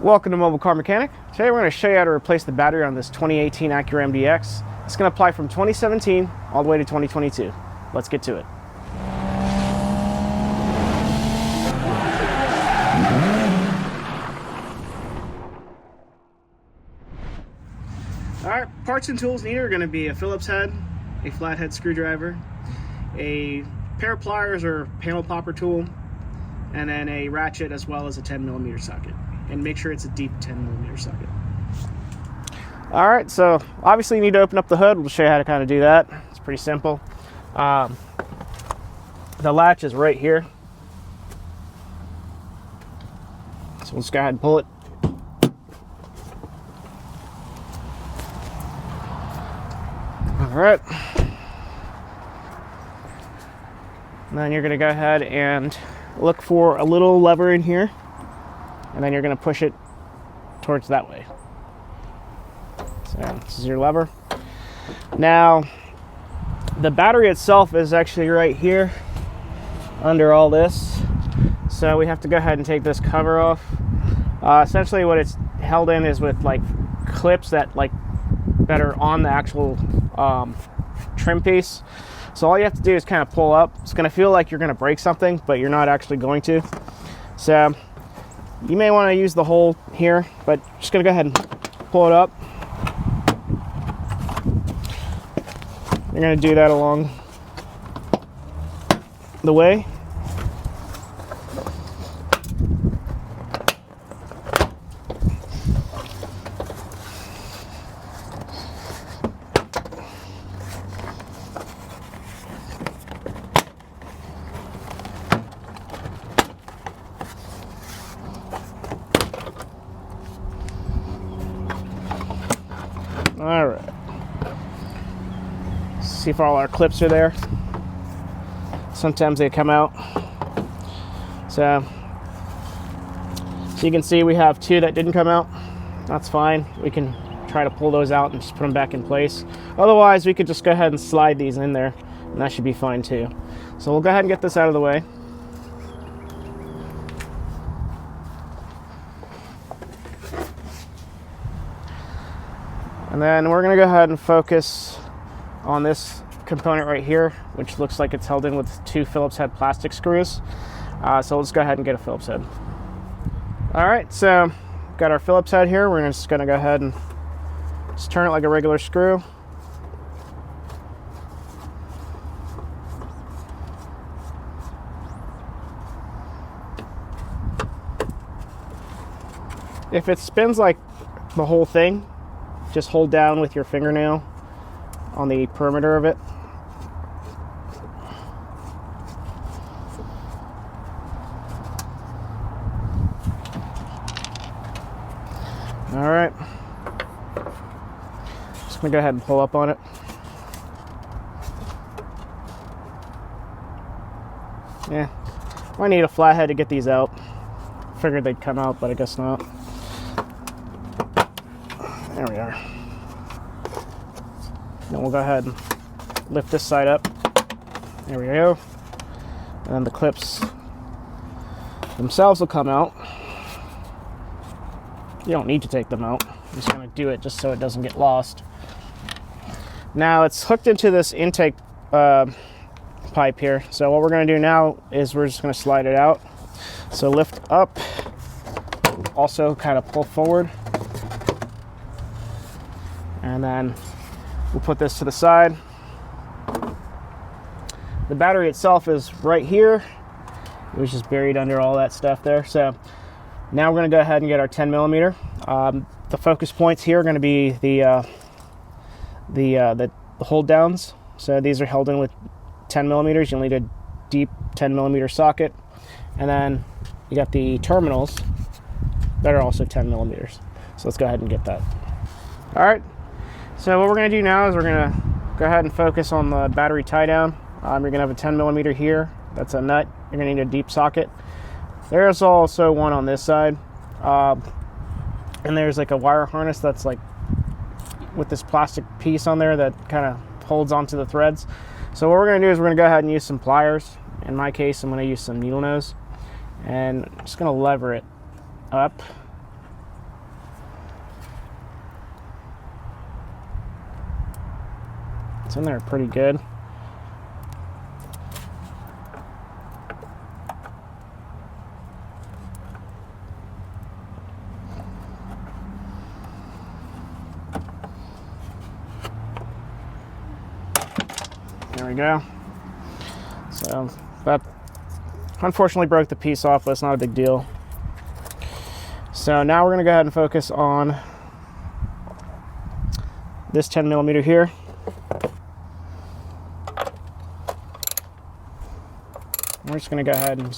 Welcome to Mobile Car Mechanic. Today we're going to show you how to replace the battery on this 2018 Acura MDX. It's going to apply from 2017 all the way to 2022. Let's get to it. Alright, parts and tools needed are going to be a Phillips head, a flathead screwdriver, a pair of pliers or panel popper tool, and then a ratchet as well as a 10mm socket. And make sure it's a deep 10mm socket. All right, so obviously you need to open up the hood. We'll show you how to kind of do that. It's pretty simple. The latch is right here. So let's go ahead and pull it. All right. And then you're gonna go ahead and look for a little lever in here. And then you're going to push it towards that way. So this is your lever. Now, the battery itself is actually right here under all this. So we have to go ahead and take this cover off. Essentially what it's held in is with like clips that are on the actual trim piece. So all you have to do is kind of pull up. It's going to feel like you're going to break something, but you're not actually going to. So you may want to use the hole here, but just going to go ahead and pull it up. You're going to do that along the way. All right. See if all our clips are there. Sometimes they come out. So you can see we have two that didn't come out. That's fine. We can try to pull those out and just put them back in place. Otherwise, we could just go ahead and slide these in there, and that should be fine too. So we'll go ahead and get this out of the way. And then we're going to go ahead and focus on this component right here, which looks like it's held in with two Phillips head plastic screws. So let's go ahead and get a Phillips head. All right, so got our Phillips head here. We're just going to go ahead and just turn it like a regular screw. If it spins like the whole thing, just hold down with your fingernail on the perimeter of it. All right. Just gonna go ahead and pull up on it. Yeah, I need a flathead to get these out. Figured they'd come out, but I guess not. There we are. Then we'll go ahead and lift this side up. There we go. And then the clips themselves will come out. You don't need to take them out. I'm just going to do it just so it doesn't get lost. Now it's hooked into this intake pipe here. So what we're going to do now is we're just going to slide it out. So lift up, also kind of pull forward. And then we'll put this to the side. The battery itself is right here. It was just buried under all that stuff there. So now we're going to go ahead and get our 10mm. The focus points here are going to be the hold downs. So these are held in with 10mm. You'll need a deep 10mm socket. And then you got the terminals that are also 10mm. So let's go ahead and get that. All right. So what we're going to do now is we're going to go ahead and focus on the battery tie down. You're going to have a 10mm here. That's a nut. You're going to need a deep socket. There's also one on this side. And there's like a wire harness that's like with this plastic piece on there that kind of holds onto the threads. So what we're going to do is we're going to go ahead and use some pliers. In my case, I'm going to use some needle nose. And I'm just going to lever it up It's in there pretty good. There we go. So that unfortunately broke the piece off, but it's not a big deal. So now we're going to go ahead and focus on this 10 millimeter here. We're just going to go ahead and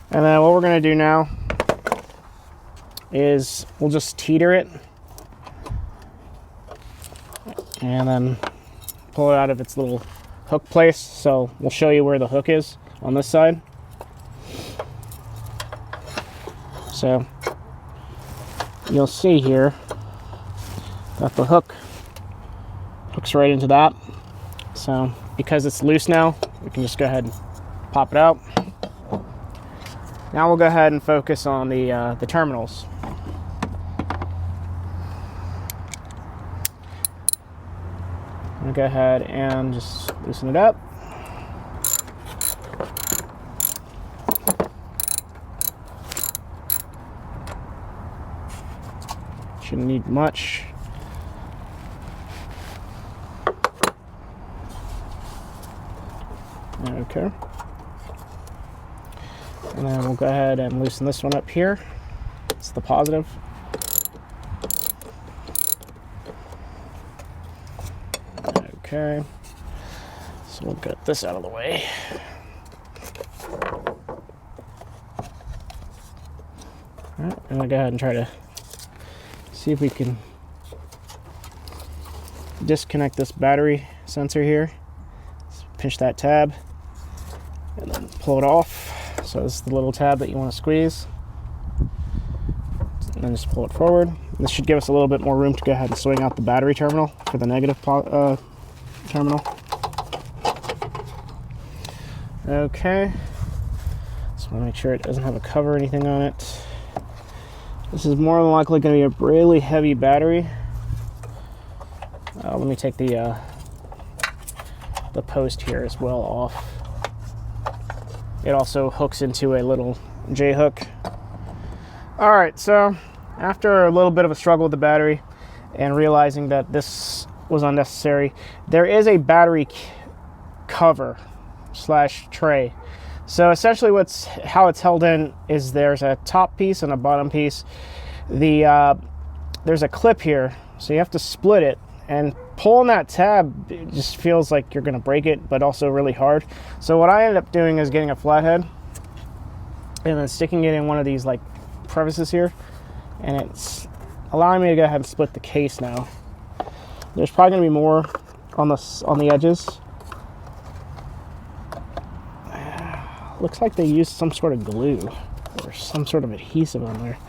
and then what we're going to do now is we'll just teeter it and then pull it out of its little hook place. So we'll show you where the hook is on this side. So you'll see here that the hook hooks right into that. So because it's loose now, we can just go ahead and pop it out. Now we'll go ahead and focus on the terminals. I'm gonna go ahead and just loosen it up. Shouldn't need much. Okay. And then we'll go ahead and loosen this one up here. It's the positive. Okay. So we'll get this out of the way. All right, I'm gonna go ahead and try to see if we can disconnect this battery sensor here. Let's pinch that tab and then pull it off. So this is the little tab that you want to squeeze. And then just pull it forward. This should give us a little bit more room to go ahead and swing out the battery terminal for the negative terminal. Okay. Just want to make sure it doesn't have a cover or anything on it. This is more than likely going to be a really heavy battery. Let me take the post here as well off. It also hooks into a little J-hook. All right, so after a little bit of a struggle with the battery and realizing that this was unnecessary, there is a battery cover / tray. So essentially how it's held in is there's a top piece and a bottom piece. There's a clip here, so you have to split it, and pulling that tab, it just feels like you're gonna break it, but also really hard. So what I ended up doing is getting a flathead and then sticking it in one of these like crevices here, and it's allowing me to go ahead and split the case now. There's probably gonna be more on the edges. Looks like they used some sort of glue or some sort of adhesive on there.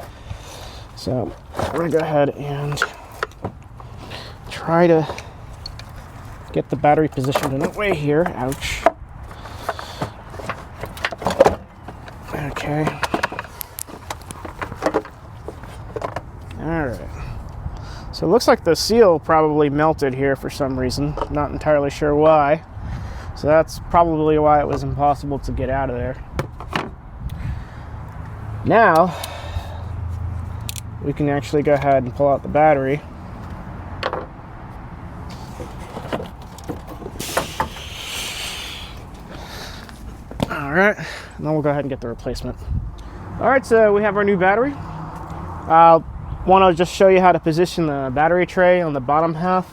So we're gonna go ahead and try to get the battery positioned in a way here. Ouch. Okay. All right. So it looks like the seal probably melted here for some reason. Not entirely sure why. So that's probably why it was impossible to get out of there. Now, we can actually go ahead and pull out the battery. All right, and then we'll go ahead and get the replacement. All right, so we have our new battery. Want to just show you how to position the battery tray on the bottom half.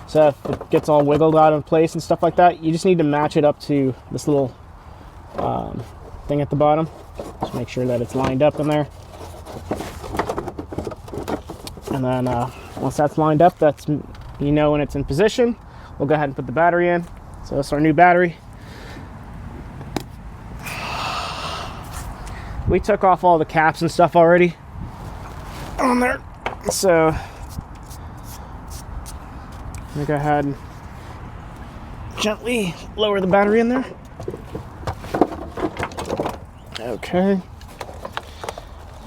So if it gets all wiggled out of place and stuff like that, you just need to match it up to this little thing at the bottom. Just make sure that it's lined up in there. And then once that's lined up, that's, you know, when it's in position, we'll go ahead and put the battery in. So that's our new battery. We took off all the caps and stuff already on there. So I'm gonna go ahead and gently lower the battery in there. Okay.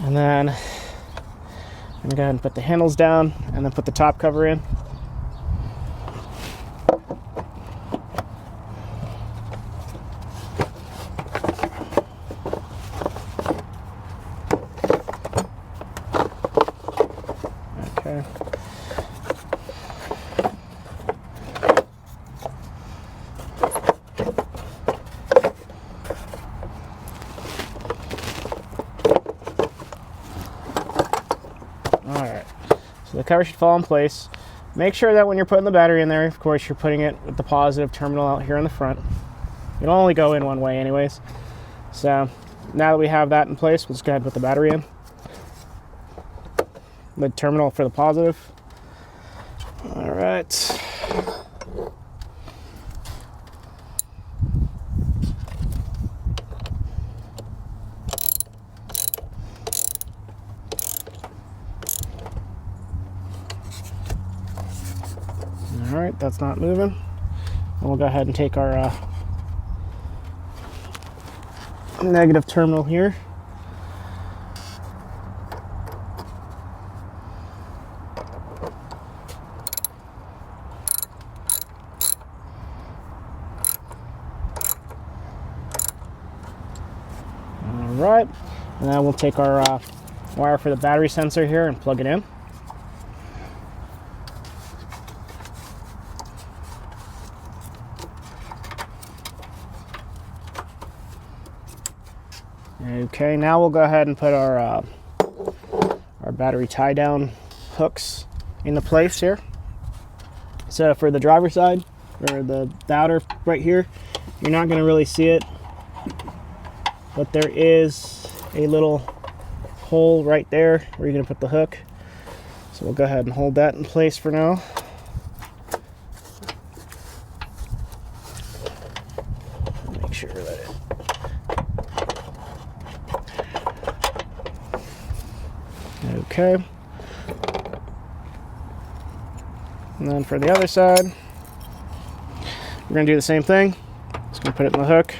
And then I'm gonna go ahead and put the handles down and then put the top cover in. Okay. Alright, so the cover should fall in place. Make sure that when you're putting the battery in there, of course, you're putting it with the positive terminal out here in the front. It'll only go in one way anyways. So now that we have that in place, we'll just go ahead and put the battery in. The terminal for the positive. Alright. Alright, that's not moving. And we'll go ahead and take our negative terminal here. Alright, and then we'll take our wire for the battery sensor here and plug it in. Okay, now we'll go ahead and put our battery tie down hooks into place here. So for the driver's side, or the outer right here, you're not going to really see it, but there is a little hole right there where you're going to put the hook. So we'll go ahead and hold that in place for now. Make sure that it okay. And then for the other side, we're going to do the same thing. Just going to put it in the hook.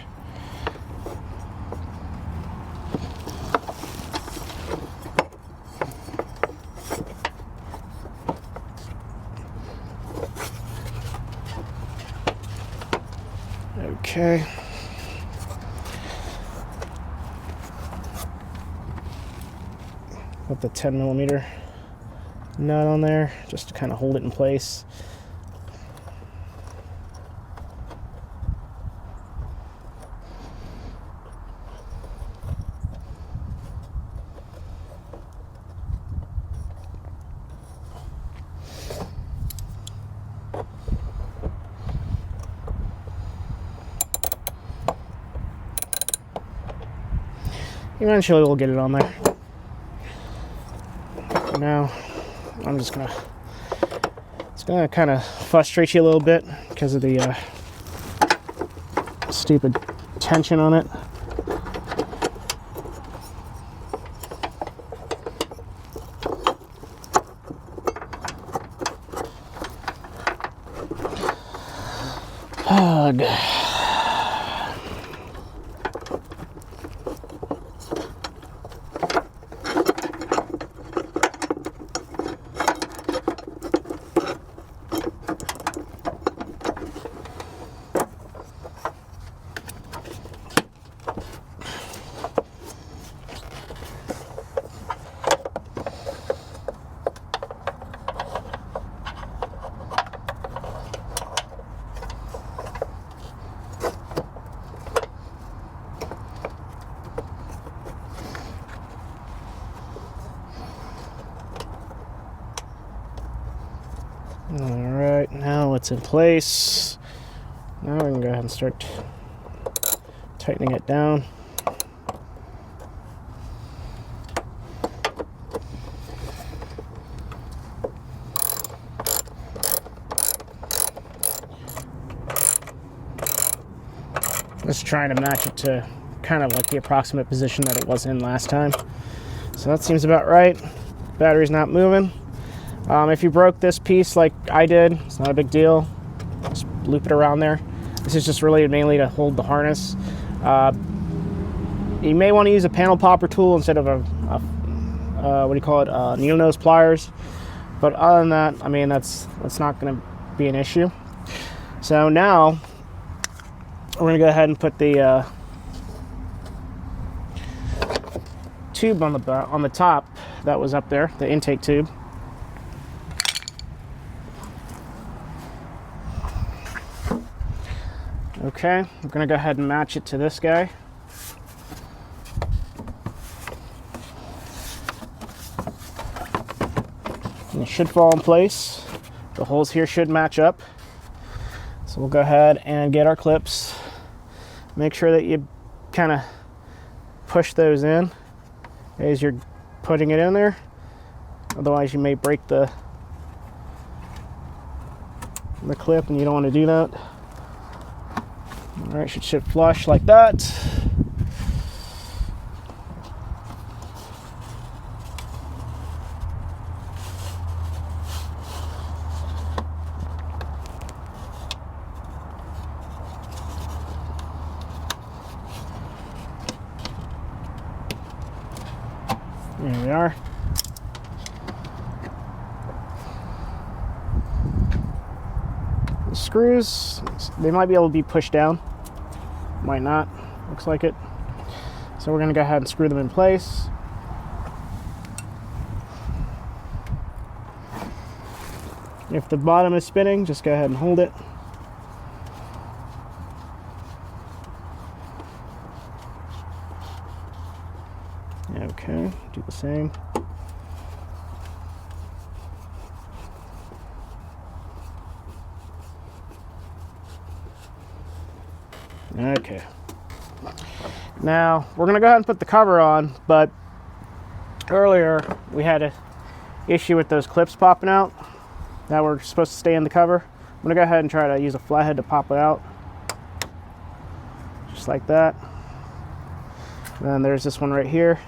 Okay. Put the 10mm nut on there just to kind of hold it in place. Eventually we'll get it on there. Now I'm just gonna, it's gonna kind of frustrate you a little bit because of the stupid tension on it. Ugh. It's in place. Now we can go ahead and start tightening it down. Just trying to match it to kind of like the approximate position that it was in last time. So that seems about right. Battery's not moving. If you broke this piece like I did, it's not a big deal. Just loop it around there. This is just really mainly to hold the harness. You may want to use a panel popper tool instead of a what do you call it, needle nose pliers. But other than that, I mean, that's not going to be an issue. So now we're going to go ahead and put the tube on the top that was up there, the intake tube. Okay, I'm going to go ahead and match it to this guy. And it should fall in place. The holes here should match up. So we'll go ahead and get our clips. Make sure that you kind of push those in as you're putting it in there. Otherwise you may break the clip and you don't want to do that. All right, should sit flush like that. There we are. The screws, they might be able to be pushed down. Might not. Looks like it. So we're going to go ahead and screw them in place. If the bottom is spinning, just go ahead and hold it. Okay, do the same. Okay. Now, we're going to go ahead and put the cover on, but earlier we had an issue with those clips popping out that were supposed to stay in the cover. I'm going to go ahead and try to use a flathead to pop it out. Just like that. And then there's this one right here.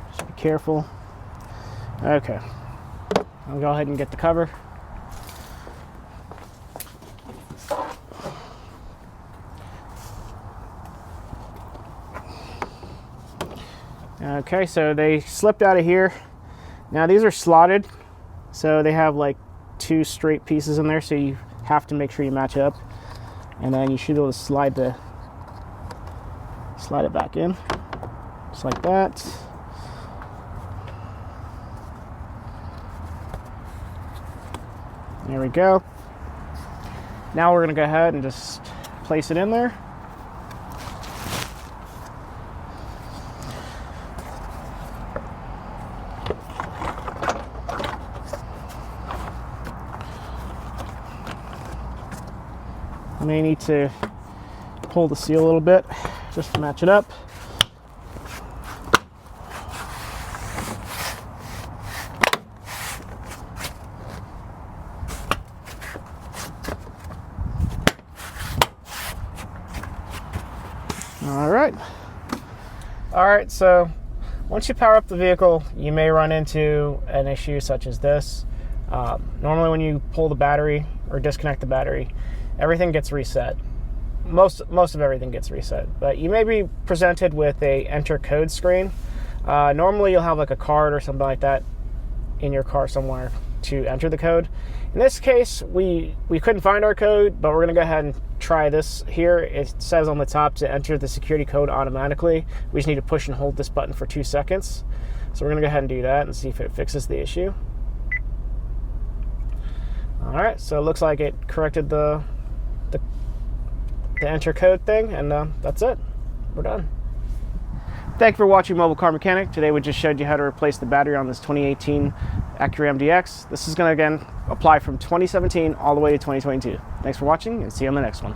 Just be careful. Okay. I'll go ahead and get the cover. Okay, so they slipped out of here. Now these are slotted, so they have like two straight pieces in there, so you have to make sure you match up. And then you should be able to slide it back in, just like that. There we go. Now we're gonna go ahead and just place it in there. I may need to pull the seal a little bit just to match it up. All right, so once you power up the vehicle, you may run into an issue such as this. Normally when you pull the battery or disconnect the battery, everything gets reset. Most of everything gets reset, but you may be presented with a enter code screen. Normally you'll have like a card or something like that in your car somewhere to enter the code. In this case, we couldn't find our code, but we're gonna go ahead and try this here. It says on the top to enter the security code automatically. We just need to push and hold this button for 2 seconds. So we're gonna go ahead and do that and see if it fixes the issue. All right, so it looks like it corrected the enter code thing, and that's it. We're done. Thank you for watching Mobile Car Mechanic. Today we just showed you how to replace the battery on this 2018 Acura MDX. This is going to, again, apply from 2017 all the way to 2022. Thanks for watching, and see you on the next one.